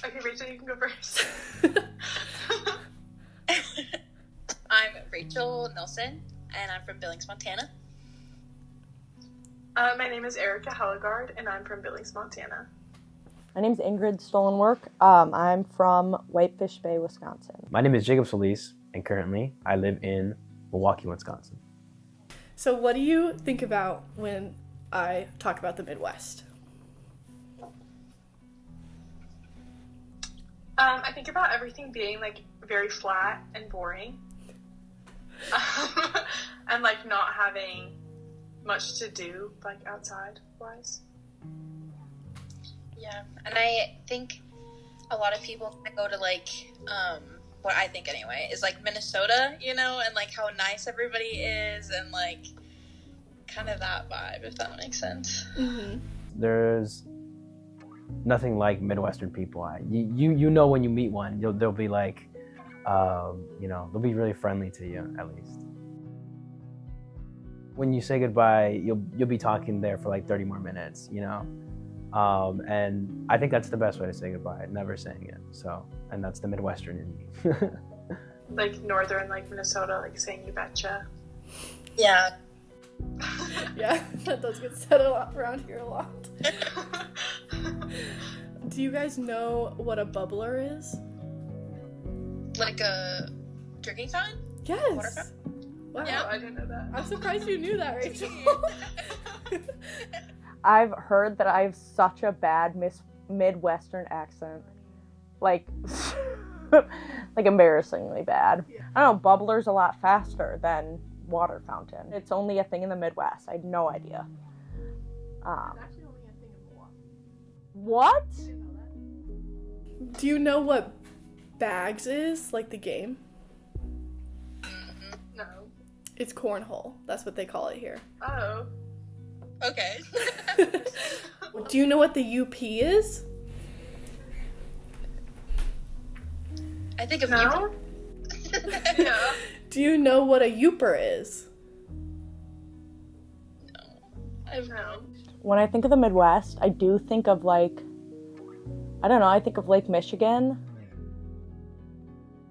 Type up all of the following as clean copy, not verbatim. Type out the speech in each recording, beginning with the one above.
Okay, Rachel, you can go first. I'm Rachel Nelson, and I'm from Billings, Montana. My name is Erica Hellegard, and I'm from Billings, Montana. My name is Ingrid Stolenwork. I'm from Whitefish Bay, Wisconsin. My name is Jacob Solis, and currently I live in Milwaukee, Wisconsin. So what do you think about when I talk about the Midwest? I think about everything being, like, very flat and boring. And, like, not having much to do, like, outside-wise. Yeah, and I think a lot of people go to, like, what I think anyway, is, like, Minnesota, you know, and, like, how nice everybody is, and, like, kind of that vibe, if that makes sense. Mm-hmm. There's nothing like Midwestern people. You know when you meet one, they'll be like, they'll be really friendly to you, at least. When you say goodbye, you'll be talking there for like 30 more minutes, you know? And I think that's the best way to say goodbye, never saying it. So, and that's the Midwestern in me. Like northern, like Minnesota, like saying you betcha. Yeah. Yeah, that does get said a lot around here a lot. Do you guys know what a bubbler is? Like a drinking fountain? Yes. Water fountain? Wow. Yeah. I didn't know that. I'm surprised you knew that, Rachel. I've heard that I have such a bad Midwestern accent. Like, like embarrassingly bad. Yeah. I don't know, bubbler's a lot faster than water fountain. It's only a thing in the Midwest. I had no idea. It's actually only a thing in Milwaukee. What? Do you know what bags is, like the game? No. It's cornhole. That's what they call it here. Oh. Okay. Do you know what the UP is? I think of No? Yeah. Do you know what a Youper is? I don't No. know. When I think of the Midwest, I do think of like, I don't know, I think of Lake Michigan,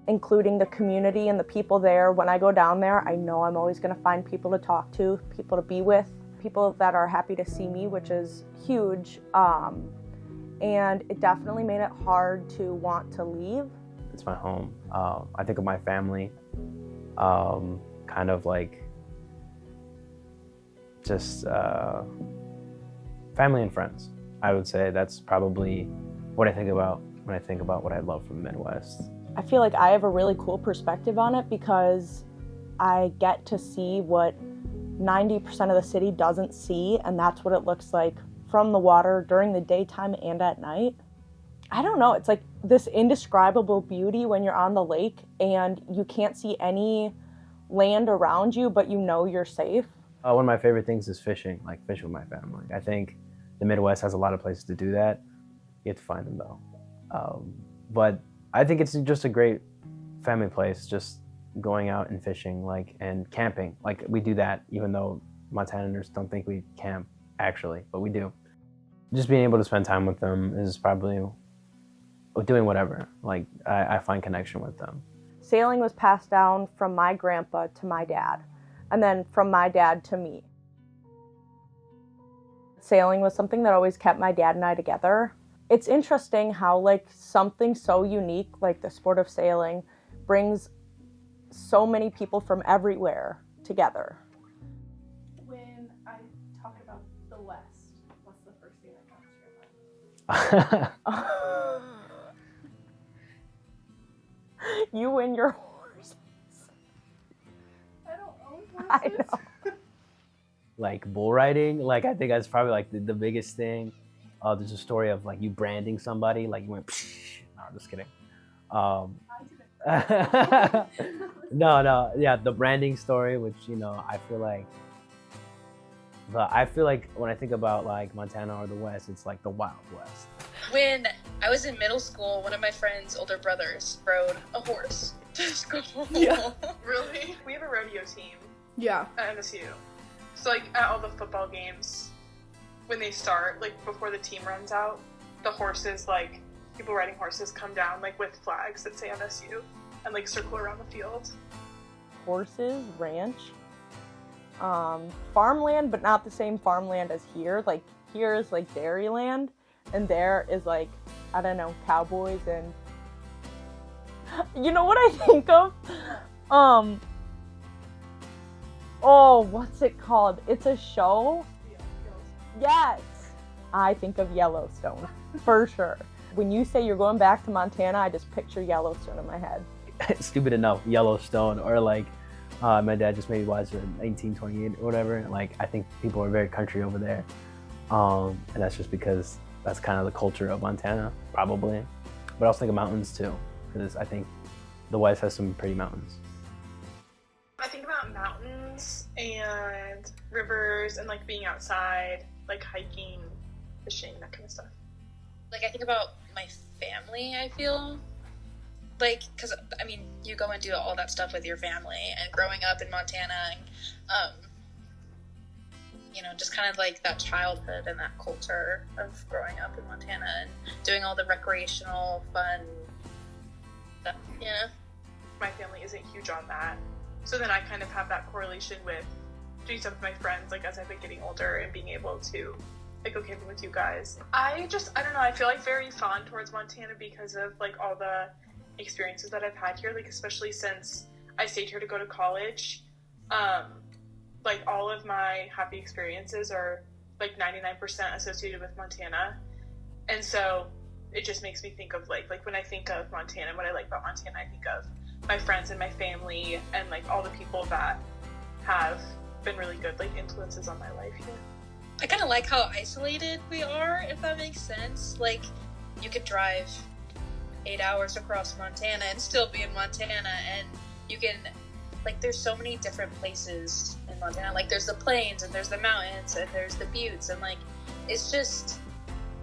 including the community and the people there. When I go down there, I know I'm always going to find people to talk to, people to be with, people that are happy to see me, which is huge. And it definitely made it hard to want to leave. It's my home. I think of my family, kind of like just family and friends. I would say that's probably what I think about when I think about what I love from the Midwest. I feel like I have a really cool perspective on it because I get to see what 90% of the city doesn't see, and that's what it looks like from the water during the daytime and at night. I don't know, it's like this indescribable beauty when you're on the lake and you can't see any land around you, but you know you're safe. One of my favorite things is fishing, like fish with my family. I think the Midwest has a lot of places to do that. You have to find them though. But I think it's just a great family place, just going out and fishing, like, and camping. Like, we do that, even though Montanans don't think we camp, actually, but we do. Just being able to spend time with them is probably doing whatever. Like, I find connection with them. Sailing was passed down from my grandpa to my dad, and then from my dad to me. Sailing was something that always kept my dad and I together. It's interesting how, like, something so unique like the sport of sailing brings so many people from everywhere together. When I talk about the West, what's the first thing that comes to your mind? You and your horses. I don't own horses. I know. Like bull riding, like I think that's probably like the biggest thing. There's a story of like you branding somebody, like you went, psh. No, I'm just kidding. No, yeah, the branding story, which, you know, I feel like when I think about like Montana or the West, it's like the Wild West. When I was in middle school, one of my friend's older brothers rode a horse to school. Yeah. Really? We have a rodeo team Yeah. at MSU. So, like, at all the football games, when they start, like, before the team runs out, the horses, like, people riding horses come down like with flags that say MSU and like circle around the field. Horses, ranch, farmland, but not the same farmland as here. Like here is like dairyland, and there is like, I don't know, cowboys and you know what I think of? Oh, what's it called? It's a show. Yes, I think of Yellowstone for sure. When you say you're going back to Montana, I just picture Yellowstone in my head. Stupid enough, Yellowstone, or like my dad just made watch in 1928 or whatever. Like I think people are very country over there, and that's just because that's kind of the culture of Montana, probably. But I also think of mountains too, because I think the West has some pretty mountains. I think about mountains and rivers and like being outside, like hiking, fishing, that kind of stuff. Like, I think about my family, I feel. Like, because, I mean, you go and do all that stuff with your family, and growing up in Montana, and, you know, just kind of like that childhood and that culture of growing up in Montana and doing all the recreational, fun stuff, you know? My family isn't huge on that. So then I kind of have that correlation with doing stuff with my friends, like, as I've been getting older and being able to like go camping with you guys. I don't know, I feel like very fond towards Montana because of like all the experiences that I've had here, like especially since I stayed here to go to college. Like all of my happy experiences are like 99% associated with Montana. And so it just makes me think of like when I think of Montana, what I like about Montana, I think of my friends and my family and like all the people that have been really good like influences on my life here. I kind of like how isolated we are, if that makes sense. Like, you could drive 8 hours across Montana and still be in Montana, and you can, like, there's so many different places in Montana. Like, there's the plains, and there's the mountains, and there's the buttes, and, like, it's just,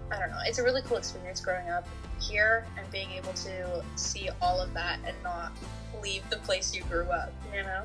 I don't know, it's a really cool experience growing up here and being able to see all of that and not leave the place you grew up, you know?